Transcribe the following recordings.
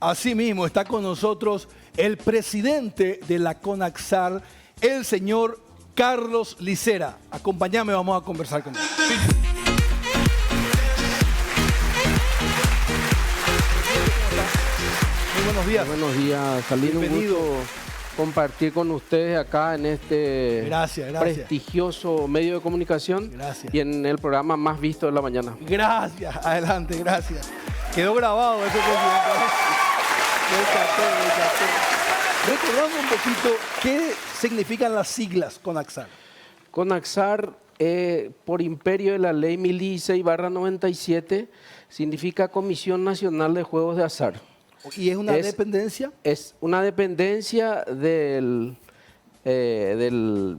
Asimismo, está con nosotros el presidente de la CONAXAR, el señor Carlos Licera. Acompáñame, vamos a conversar con él. Muy buenos días. Buenos días, Salir. Bienvenido. Un gusto compartir con ustedes acá en este Gracias. prestigioso medio de comunicación. Gracias. Y en el programa más visto de la mañana. Gracias, adelante, gracias. Quedó grabado ese presidente. Recordando un poquito, ¿qué significan las siglas CONAXAR? CONAXAR, por imperio de la ley 1016/97, significa Comisión Nacional de Juegos de Azar. ¿Y es una dependencia? Es una dependencia del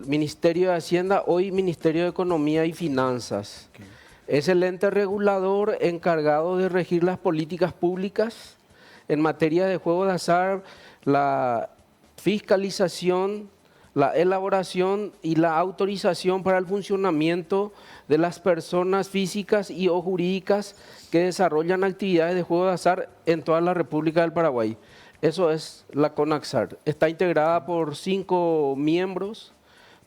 Ministerio de Hacienda, hoy Ministerio de Economía y Finanzas. Okay. Es el ente regulador encargado de regir las políticas públicas en materia de juegos de azar, la fiscalización, la elaboración y la autorización para el funcionamiento de las personas físicas y o jurídicas que desarrollan actividades de juegos de azar en toda la República del Paraguay. Eso es la CONAXAR. Está integrada por 5 miembros.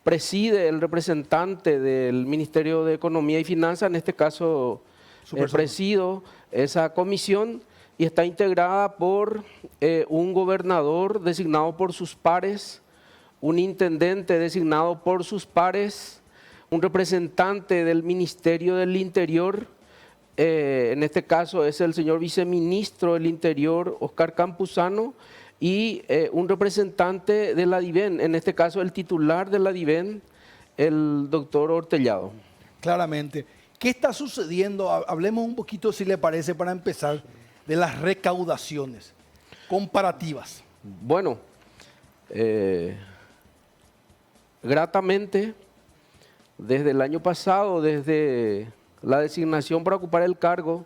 Preside el representante del Ministerio de Economía y Finanzas, en este caso presido esa comisión, y está integrada por un gobernador designado por sus pares, un intendente designado por sus pares, un representante del Ministerio del Interior, en este caso es el señor viceministro del Interior, Oscar Campuzano, y un representante de la DIVEN, en este caso el titular de la DIVEN, el doctor Hortellado. Claramente. ¿Qué está sucediendo? Hablemos un poquito, si le parece, para empezar, de las recaudaciones comparativas. Bueno, gratamente, desde el año pasado, desde la designación para ocupar el cargo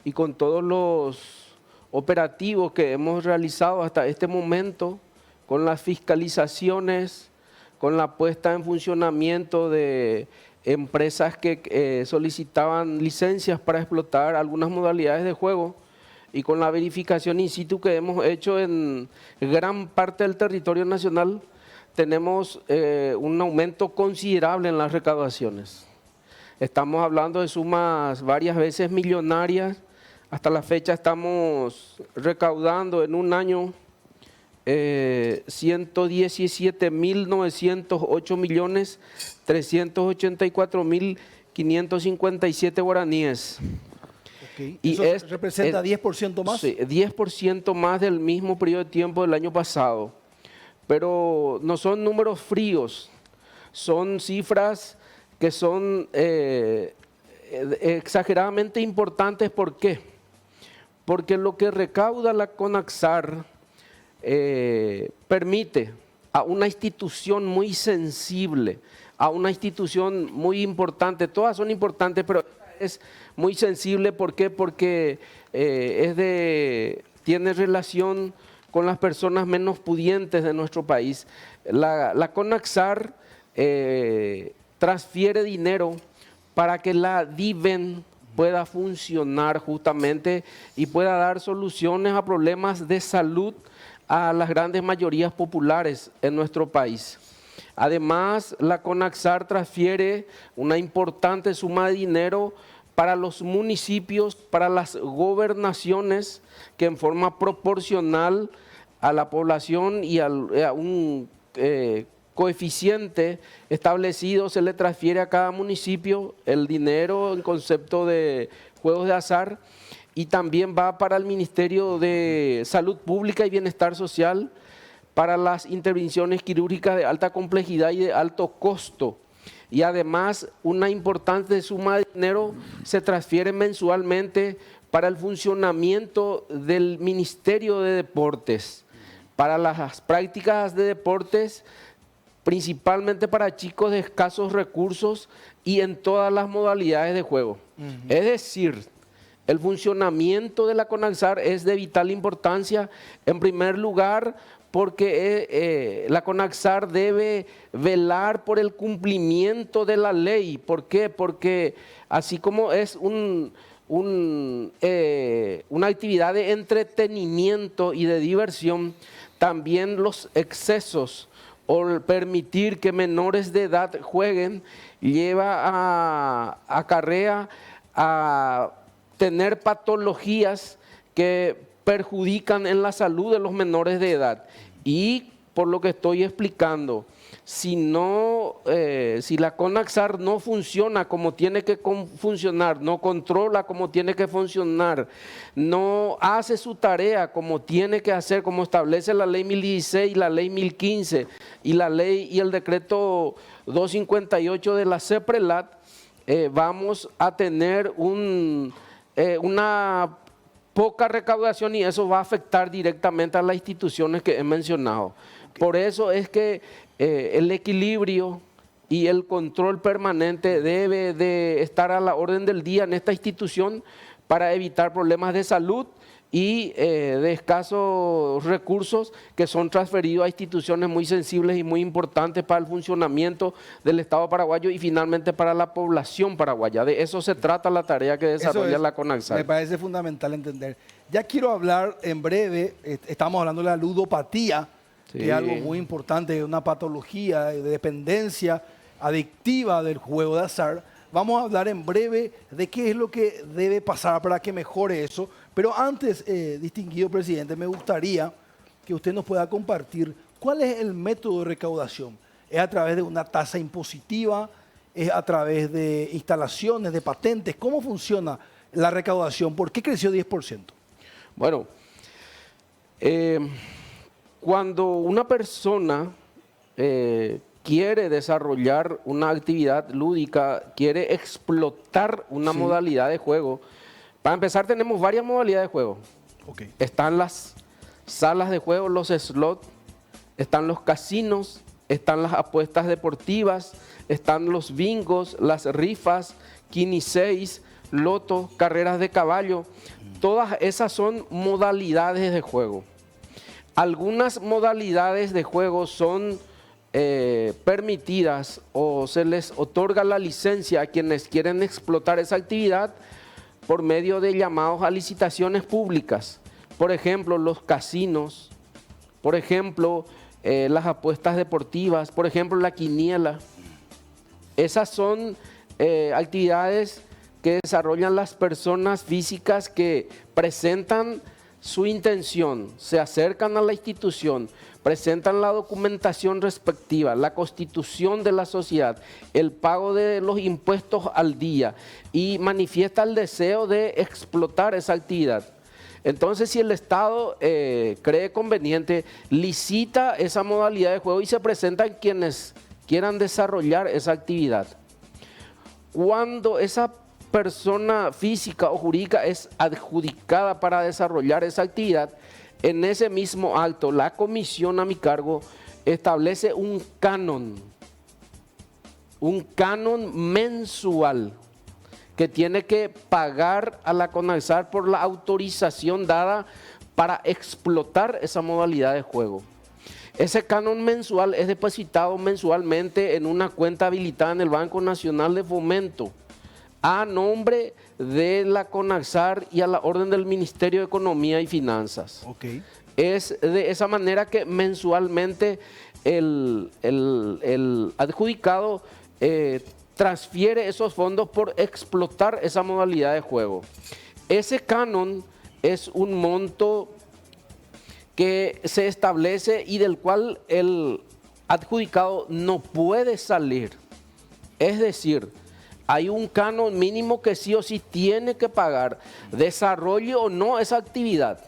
y con todos los operativos que hemos realizado hasta este momento, con las fiscalizaciones, con la puesta en funcionamiento de empresas que solicitaban licencias para explotar algunas modalidades de juego y con la verificación in situ que hemos hecho en gran parte del territorio nacional, tenemos un aumento considerable en las recaudaciones. Estamos hablando de sumas varias veces millonarias. Hasta la fecha estamos recaudando en un año 117.908.384.557 guaraníes. Okay. ¿Y eso representa 10% más? Sí, 10% más del mismo periodo de tiempo del año pasado. Pero no son números fríos, son cifras que son exageradamente importantes. ¿Por qué? Porque lo que recauda la CONAXAR permite a una institución muy sensible, a una institución muy importante, todas son importantes, pero es muy sensible. ¿Por qué? Porque tiene relación con las personas menos pudientes de nuestro país. La CONAXAR transfiere dinero para que la DIVEN pueda funcionar justamente y pueda dar soluciones a problemas de salud a las grandes mayorías populares en nuestro país. Además, la CONAXAR transfiere una importante suma de dinero para los municipios, para las gobernaciones, que en forma proporcional a la población y a un coeficiente establecido se le transfiere a cada municipio el dinero en concepto de juegos de azar, y también va para el Ministerio de Salud Pública y Bienestar Social para las intervenciones quirúrgicas de alta complejidad y de alto costo. Y además una importante suma de dinero se transfiere mensualmente para el funcionamiento del Ministerio de Deportes, para las prácticas de deportes, principalmente para chicos de escasos recursos y en todas las modalidades de juego. Es decir, el funcionamiento de la CONAXAR es de vital importancia, en primer lugar, porque la CONAXAR debe velar por el cumplimiento de la ley. ¿Por qué? Porque así como es un una actividad de entretenimiento y de diversión, también los excesos o el permitir que menores de edad jueguen acarrea a tener patologías que perjudican en la salud de los menores de edad. Y por lo que estoy explicando, si la CONACSAR no funciona como tiene que funcionar, no controla como tiene que funcionar, no hace su tarea como tiene que hacer, como establece la ley 1016 y la ley 1015 y la ley y el decreto 258 de la CEPRELAT, vamos a tener una poca recaudación y eso va a afectar directamente a las instituciones que he mencionado. Por eso es que el equilibrio y el control permanente debe de estar a la orden del día en esta institución para evitar problemas de salud y de escasos recursos que son transferidos a instituciones muy sensibles y muy importantes para el funcionamiento del Estado paraguayo y finalmente para la población paraguaya. De eso se trata la tarea que desarrolla la CONACSAR. Me parece fundamental entender. Ya quiero hablar en breve, estamos hablando de la ludopatía, sí, que es algo muy importante, una patología de dependencia adictiva del juego de azar. Vamos a hablar en breve de qué es lo que debe pasar para que mejore eso. Pero antes, distinguido presidente, me gustaría que usted nos pueda compartir cuál es el método de recaudación. ¿Es a través de una tasa impositiva? ¿Es a través de instalaciones, de patentes? ¿Cómo funciona la recaudación? ¿Por qué creció 10%? Bueno, cuando una persona quiere desarrollar una actividad lúdica, quiere explotar una modalidad de juego. Para empezar, tenemos varias modalidades de juego. Okay. Están las salas de juego, los slots, están los casinos, están las apuestas deportivas, están los bingos, las rifas, Quini 6, loto, carreras de caballo. Todas esas son modalidades de juego. Algunas modalidades de juego son permitidas o se les otorga la licencia a quienes quieren explotar esa actividad por medio de llamados a licitaciones públicas. Por ejemplo, los casinos, por ejemplo, las apuestas deportivas, por ejemplo, la quiniela. Esas son actividades que desarrollan las personas físicas que presentan su intención, se acercan a la institución, presentan la documentación respectiva, la constitución de la sociedad, el pago de los impuestos al día y manifiesta el deseo de explotar esa actividad. Entonces, si el Estado cree conveniente, licita esa modalidad de juego y se presentan quienes quieran desarrollar esa actividad. Cuando esa persona física o jurídica es adjudicada para desarrollar esa actividad, en ese mismo acto la comisión a mi cargo establece un canon mensual que tiene que pagar a la CONACSAR por la autorización dada para explotar esa modalidad de juego. Ese canon mensual es depositado mensualmente en una cuenta habilitada en el Banco Nacional de Fomento a nombre de la CONACSAR y a la orden del Ministerio de Economía y Finanzas. Okay. Es de esa manera que mensualmente el adjudicado transfiere esos fondos por explotar esa modalidad de juego. Ese canon es un monto que se establece y del cual el adjudicado no puede salir. Es decir, hay un canon mínimo que sí o sí tiene que pagar, desarrolle o no esa actividad.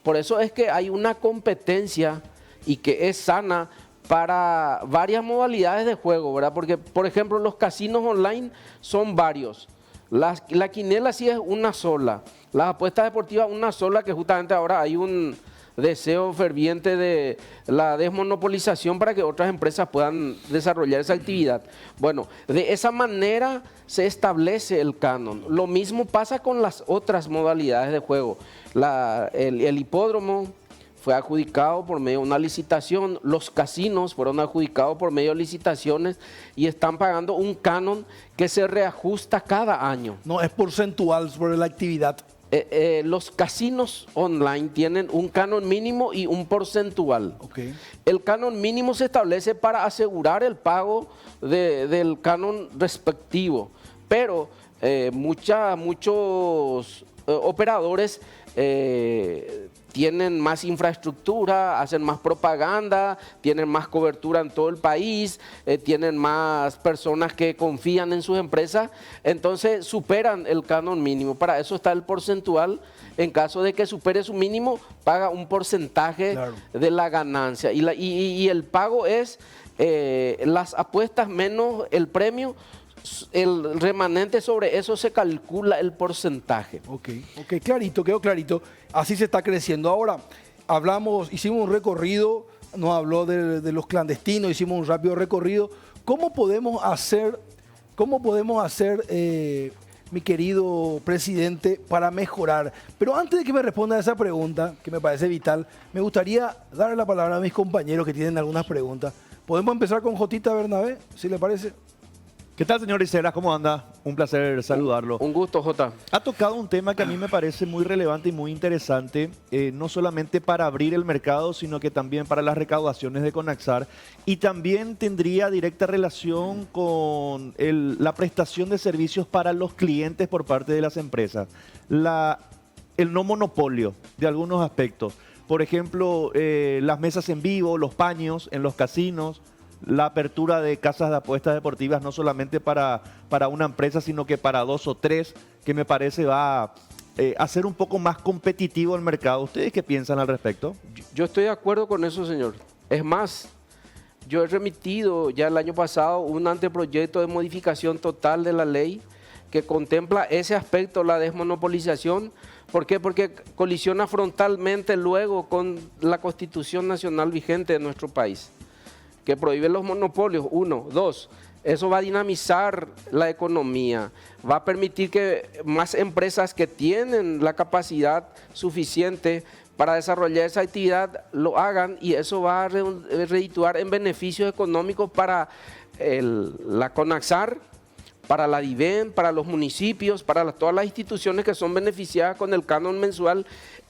Por eso es que hay una competencia y que es sana para varias modalidades de juego, ¿verdad? Porque, por ejemplo, los casinos online son varios. La quiniela sí es una sola. Las apuestas deportivas una sola, que justamente ahora hay un deseo ferviente de la desmonopolización para que otras empresas puedan desarrollar esa actividad. Bueno, de esa manera se establece el canon. Lo mismo pasa con las otras modalidades de juego. El hipódromo, fue adjudicado por medio de una licitación, los casinos fueron adjudicados por medio de licitaciones y están pagando un canon que se reajusta cada año. No es porcentual sobre la actividad. Los casinos online tienen un canon mínimo y un porcentual. Okay. El canon mínimo se establece para asegurar el pago del canon respectivo, pero muchos operadores tienen más infraestructura, hacen más propaganda, tienen más cobertura en todo el país, tienen más personas que confían en sus empresas, entonces superan el canon mínimo. Para eso está el porcentual. En caso de que supere su mínimo, paga un porcentaje de la ganancia. Y el pago es las apuestas menos el premio. El remanente sobre eso se calcula el porcentaje. Ok, clarito, quedó clarito. Así se está creciendo. Ahora, hicimos un recorrido, nos habló de los clandestinos, hicimos un rápido recorrido. ¿Cómo podemos hacer, mi querido presidente, para mejorar? Pero antes de que me responda a esa pregunta, que me parece vital, me gustaría darle la palabra a mis compañeros que tienen algunas preguntas. ¿Podemos empezar con Jotita Bernabé, si le parece? ¿Qué tal, señor Isela? ¿Cómo anda? Un placer saludarlo. Un gusto, Jota. Ha tocado un tema que a mí me parece muy relevante y muy interesante, no solamente para abrir el mercado, sino que también para las recaudaciones de Conaxar, y también tendría directa relación con la prestación de servicios para los clientes por parte de las empresas. El no monopolio de algunos aspectos. Por ejemplo, las mesas en vivo, los paños en los casinos, la apertura de casas de apuestas deportivas, no solamente para una empresa, sino que para 2 o 3, que me parece va a hacer un poco más competitivo el mercado. ¿Ustedes qué piensan al respecto? Yo estoy de acuerdo con eso, señor. Es más, yo he remitido ya el año pasado un anteproyecto de modificación total de la ley que contempla ese aspecto, la desmonopolización. ¿Por qué? Porque colisiona frontalmente luego con la Constitución Nacional vigente de nuestro país, que prohíbe los monopolios, 1. 2, eso va a dinamizar la economía, va a permitir que más empresas que tienen la capacidad suficiente para desarrollar esa actividad lo hagan, y eso va a redituar en beneficios económicos para la Conaxar, para la DIVEN, para los municipios, para todas las instituciones que son beneficiadas con el canon mensual,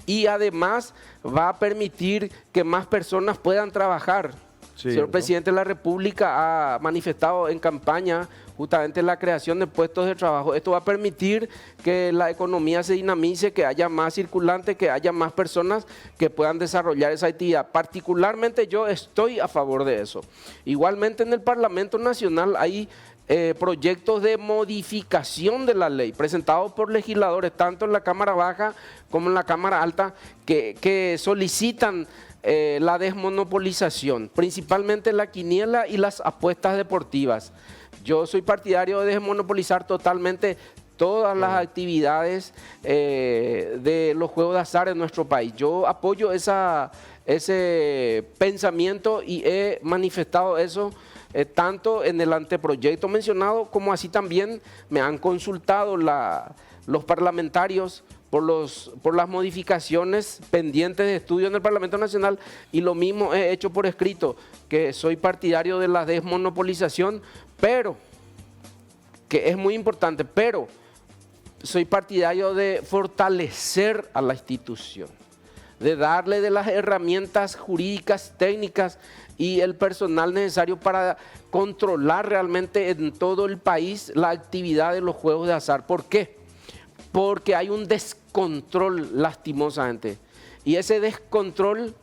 y además va a permitir que más personas puedan trabajar. Sí, el señor presidente de la República ha manifestado en campaña justamente la creación de puestos de trabajo. Esto va a permitir que la economía se dinamice, que haya más circulante, que haya más personas que puedan desarrollar esa actividad. Particularmente yo estoy a favor de eso. Igualmente en el Parlamento Nacional hay proyectos de modificación de la ley presentados por legisladores, tanto en la Cámara Baja como en la Cámara Alta, que solicitan la desmonopolización, principalmente la quiniela y las apuestas deportivas. Yo soy partidario de desmonopolizar totalmente todas las actividades de los juegos de azar en nuestro país. Yo apoyo ese pensamiento y he manifestado eso tanto en el anteproyecto mencionado, como así también me han consultado los parlamentarios por las modificaciones pendientes de estudio en el Parlamento Nacional, y lo mismo he hecho por escrito, que soy partidario de la desmonopolización, pero, que es muy importante, pero soy partidario de fortalecer a la institución, de darle de las herramientas jurídicas, técnicas y el personal necesario para controlar realmente en todo el país la actividad de los juegos de azar. ¿Por qué? Porque hay un descontrol lastimosamente, y ese descontrol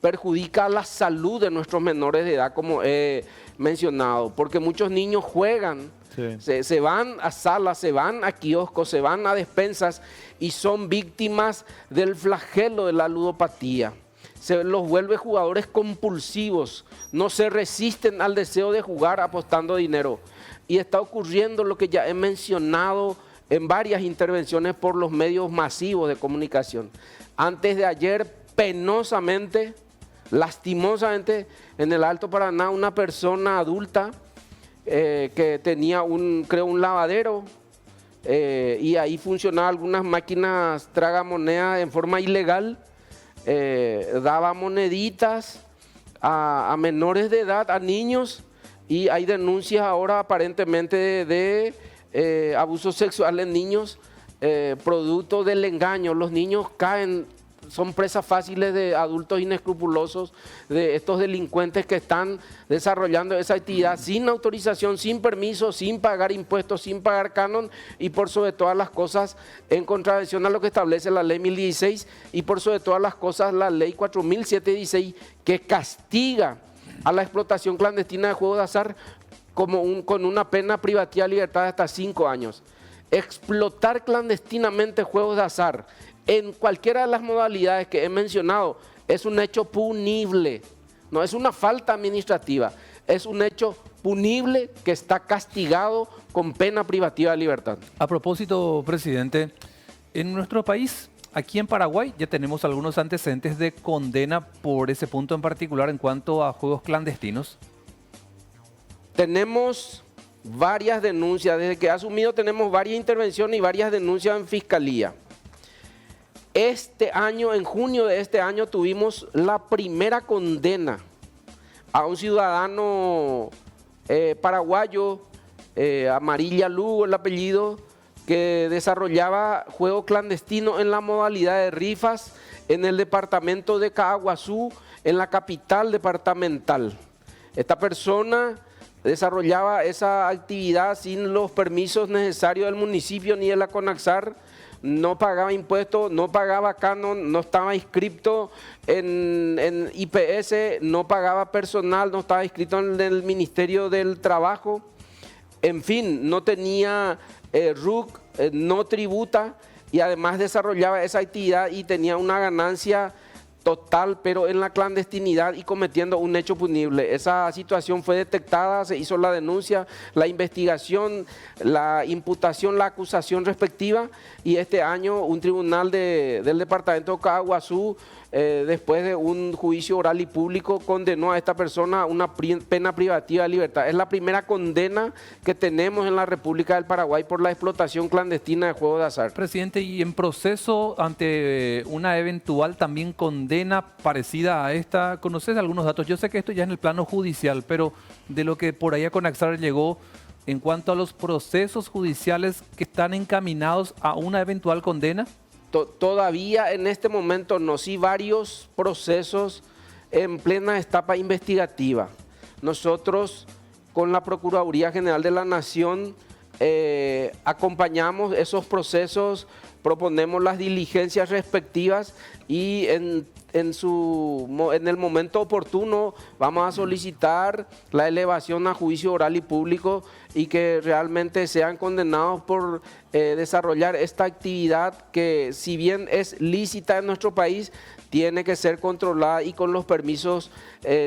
perjudica la salud de nuestros menores de edad, como he mencionado, porque muchos niños juegan, sí, se van a salas, se van a kioscos, se van a despensas y son víctimas del flagelo de la ludopatía. Se los vuelve jugadores compulsivos, no se resisten al deseo de jugar apostando dinero, y está ocurriendo lo que ya he mencionado en varias intervenciones por los medios masivos de comunicación. Antes de ayer, penosamente, lastimosamente, en el Alto Paraná, una persona adulta que tenía un lavadero y ahí funcionaban algunas máquinas tragamonedas en forma ilegal, daba moneditas a menores de edad, a niños, y hay denuncias ahora aparentemente de abuso sexual en niños, producto del engaño. Los niños caen, son presas fáciles de adultos inescrupulosos, de estos delincuentes que están desarrollando esa actividad sin autorización, sin permiso, sin pagar impuestos, sin pagar canon y por sobre todas las cosas en contravención a lo que establece la ley 1016 y por sobre todas las cosas la ley 4716 que castiga a la explotación clandestina de juegos de azar con una pena privativa de libertad de hasta 5 años. Explotar clandestinamente juegos de azar en cualquiera de las modalidades que he mencionado es un hecho punible, no es una falta administrativa, es un hecho punible que está castigado con pena privativa de libertad. A propósito, presidente, en nuestro país, aquí en Paraguay, ya tenemos algunos antecedentes de condena por ese punto en particular en cuanto a juegos clandestinos. Tenemos varias denuncias, desde que he asumido tenemos varias intervenciones y varias denuncias en fiscalía. Este año, en junio de este año, tuvimos la primera condena a un ciudadano paraguayo, Amarilla Lugo el apellido, que desarrollaba juego clandestino en la modalidad de rifas en el departamento de Caaguazú, en la capital departamental. Esta persona desarrollaba esa actividad sin los permisos necesarios del municipio ni de la CONAXAR, no pagaba impuestos, no pagaba canon, no estaba inscrito en IPS, no pagaba personal, no estaba inscrito en el Ministerio del Trabajo, en fin, no tenía RUC, no tributa y además desarrollaba esa actividad y tenía una ganancia total, pero en la clandestinidad y cometiendo un hecho punible. Esa situación fue detectada, se hizo la denuncia, la investigación, la imputación, la acusación respectiva y este año un tribunal del departamento de Caaguazú, después de un juicio oral y público, condenó a esta persona a una pena privativa de libertad. Es la primera condena que tenemos en la República del Paraguay por la explotación clandestina de juegos de azar. Presidente, y en proceso ante una eventual también condena parecida a esta, ¿conoces algunos datos? Yo sé que esto ya es en el plano judicial, pero de lo que por ahí a CONAXAR llegó en cuanto a los procesos judiciales que están encaminados a una eventual condena. Todavía en este momento no, sí varios procesos en plena etapa investigativa. Nosotros con la Procuraduría General de la Nación acompañamos esos procesos, proponemos las diligencias respectivas y en el momento oportuno vamos a solicitar la elevación a juicio oral y público y que realmente sean condenados por desarrollar esta actividad que, si bien es lícita en nuestro país, tiene que ser controlada y con los permisos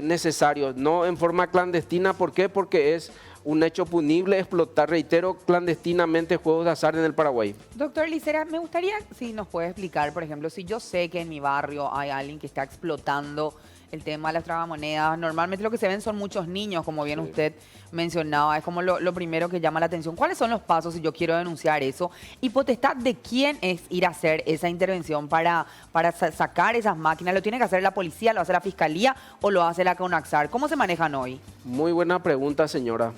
necesarios, no en forma clandestina. ¿Por qué? Porque es un hecho punible explotar, reitero, clandestinamente juegos de azar en el Paraguay. Doctor Licera, me gustaría si nos puede explicar, por ejemplo, si yo sé que en mi barrio hay alguien que está explotando el tema de las tragamonedas, normalmente lo que se ven son muchos niños, como bien usted mencionaba, es como lo primero que llama la atención. ¿Cuáles son los pasos si yo quiero denunciar eso? ¿Y potestad de quién es ir a hacer esa intervención para sacar esas máquinas? ¿Lo tiene que hacer la policía, lo hace la fiscalía o lo hace la CONAXAR? ¿Cómo se manejan hoy? Muy buena pregunta, señora.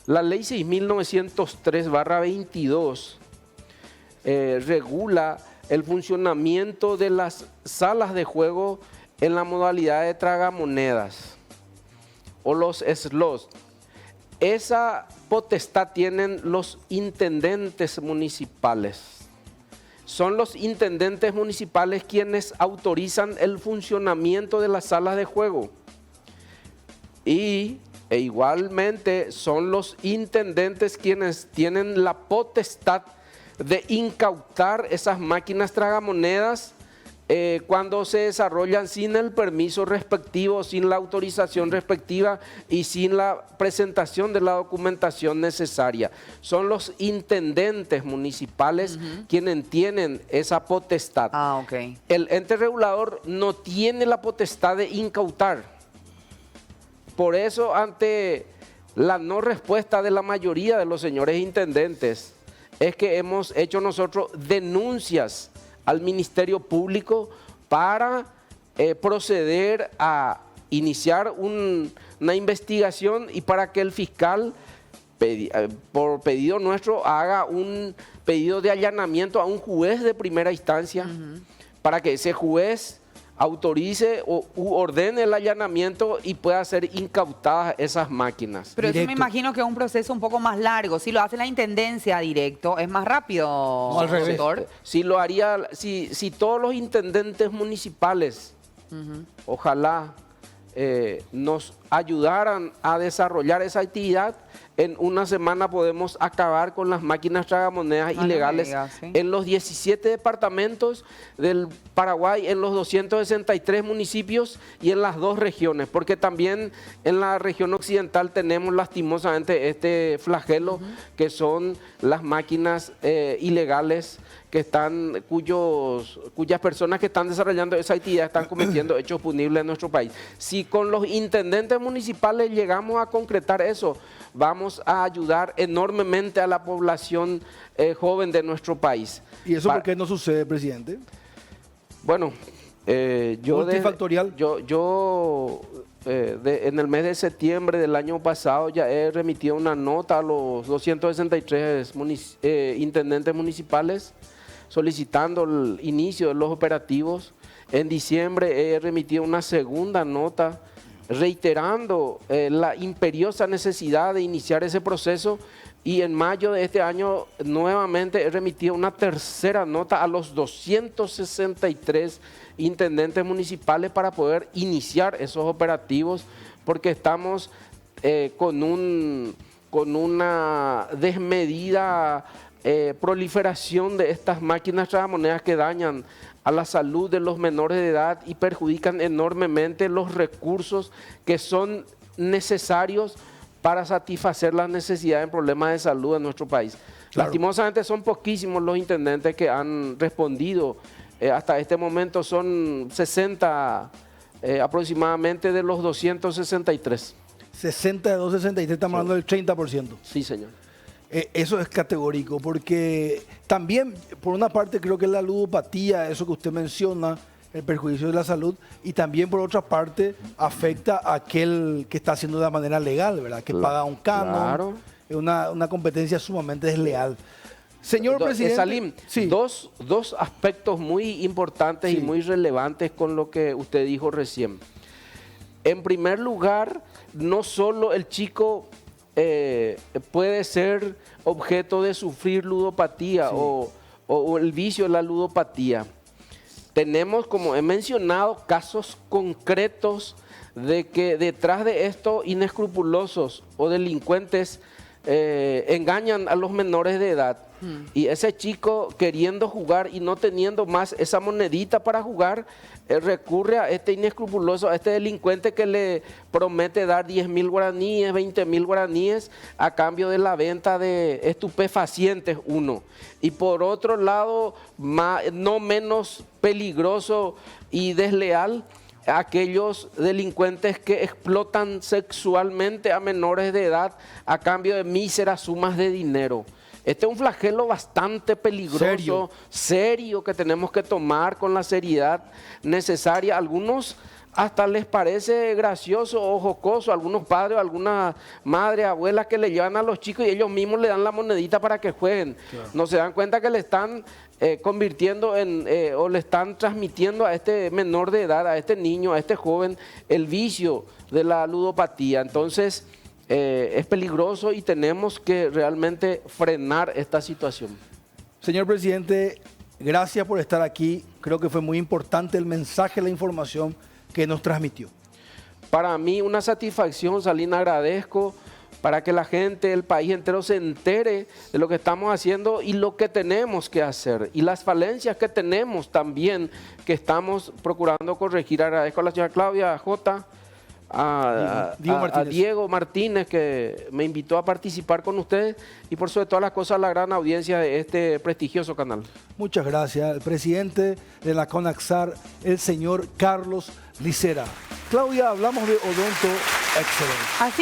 La ley 6.903/22 regula el funcionamiento de las salas de juego en la modalidad de tragamonedas o los slots. Esa potestad tienen los intendentes municipales. Son los intendentes municipales quienes autorizan el funcionamiento de las salas de juego. E igualmente son los intendentes quienes tienen la potestad de incautar esas máquinas tragamonedas cuando se desarrollan sin el permiso respectivo, sin la autorización respectiva y sin la presentación de la documentación necesaria. Son los intendentes municipales quienes tienen esa potestad. Ah, ok. El ente regulador no tiene la potestad de incautar. Por eso, ante la no respuesta de la mayoría de los señores intendentes, es que hemos hecho nosotros denuncias al Ministerio Público para proceder a iniciar una investigación y para que el fiscal, por pedido nuestro, haga un pedido de allanamiento a un juez de primera instancia para que ese juez autorice u ordene el allanamiento y pueda ser incautadas esas máquinas. Pero eso me Directo. imagino que es un proceso un poco más largo. Si lo hace la intendencia directo, es más rápido, No, al revés. doctor. Si lo haría, si todos los intendentes municipales, ojalá nos ayudaran a desarrollar esa actividad, en una semana podemos acabar con las máquinas tragamonedas No me ilegales digas, ¿sí? en los 17 departamentos del Paraguay, en los 263 municipios y en las 2 regiones, porque también en la región occidental tenemos lastimosamente este flagelo que son las máquinas ilegales que están, cuyas personas que están desarrollando esa actividad están cometiendo hechos punibles en nuestro país. Si con los intendentes municipales llegamos a concretar eso, vamos a ayudar enormemente a la población joven de nuestro país. ¿Y eso por qué no sucede, presidente? Bueno, Multifactorial. En el mes de septiembre del año pasado ya he remitido una nota a los 263 intendentes municipales solicitando el inicio de los operativos. En diciembre he remitido una segunda nota reiterando la imperiosa necesidad de iniciar ese proceso, y en mayo de este año nuevamente he remitido una tercera nota a los 263 intendentes municipales para poder iniciar esos operativos, porque estamos con una desmedida proliferación de estas máquinas tragamonedas que dañan a la salud de los menores de edad y perjudican enormemente los recursos que son necesarios para satisfacer las necesidades en problemas de salud en nuestro país. Claro. Lastimosamente son poquísimos los intendentes que han respondido. Hasta este momento son 60 aproximadamente de los 263. 60 de 263, estamos hablando del 30%. Sí, señor. Eso es categórico, porque también, por una parte, creo que la ludopatía, eso que usted menciona, el perjuicio de la salud, y también, por otra parte, afecta a aquel que está haciendo de manera legal, ¿verdad? Que paga un canon. Claro. Es una competencia sumamente desleal. Señor presidente. Salim, sí. dos aspectos muy importantes Sí. y muy relevantes con lo que usted dijo recién. En primer lugar, no solo el chico puede ser objeto de sufrir ludopatía o el vicio de la ludopatía. Tenemos, como he mencionado, casos concretos de que detrás de esto inescrupulosos o delincuentes engañan a los menores de edad. Y ese chico, queriendo jugar y no teniendo más esa monedita para jugar, recurre a este inescrupuloso, a este delincuente que le promete dar 10.000 guaraníes, 20.000 guaraníes a cambio de la venta de estupefacientes, uno. Y por otro lado, no menos peligroso y desleal, aquellos delincuentes que explotan sexualmente a menores de edad a cambio de míseras sumas de dinero. Este es un flagelo bastante peligroso, serio, que tenemos que tomar con la seriedad necesaria. Algunos hasta les parece gracioso o jocoso, algunos padres, algunas madres, abuelas que le llevan a los chicos y ellos mismos le dan la monedita para que jueguen. Claro. No se dan cuenta que le están convirtiendo o le están transmitiendo a este menor de edad, a este niño, a este joven, el vicio de la ludopatía. Entonces, es peligroso y tenemos que realmente frenar esta situación. Señor presidente, gracias por estar aquí. Creo que fue muy importante el mensaje, la información que nos transmitió. Para mí una satisfacción, Salim, agradezco para que la gente, el país entero se entere de lo que estamos haciendo y lo que tenemos que hacer y las falencias que tenemos también que estamos procurando corregir. Agradezco a la señora Claudia J., a Diego Martínez, que me invitó a participar con ustedes, y por sobre todas las cosas a la gran audiencia de este prestigioso canal. Muchas gracias. El presidente de la CONAXAR, el señor Carlos Licera. Claudia, hablamos de Odonto Excellence. Así